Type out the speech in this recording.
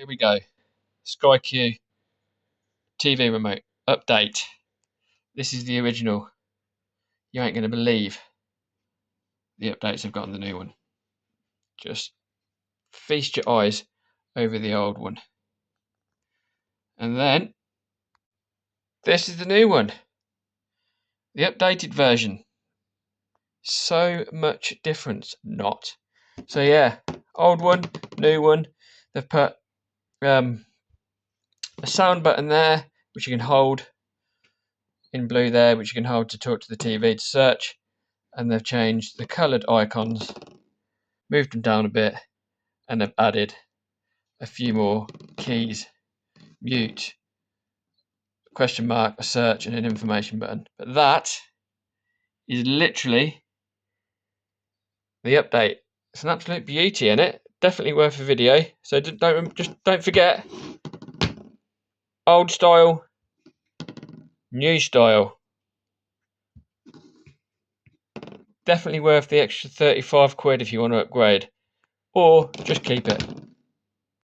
Here we go. SkyQ TV remote update. This is the original. You ain't going to believe the updates I've got on the new one. Just feast your eyes over the old one. And then this is the new one. The updated version. So much difference. Not. So yeah, old one, new one. They've put a sound button there, which you can hold in blue there, which you can hold to talk to the TV to search. And they've changed the coloured icons, moved them down a bit, and they've added a few more keys: mute, question mark, a search, and an information button. But that is literally the update. It's an absolute beauty in it. Definitely worth a video. So don't forget, old style, new style. Definitely worth the extra 35 quid if you want to upgrade, or just keep it.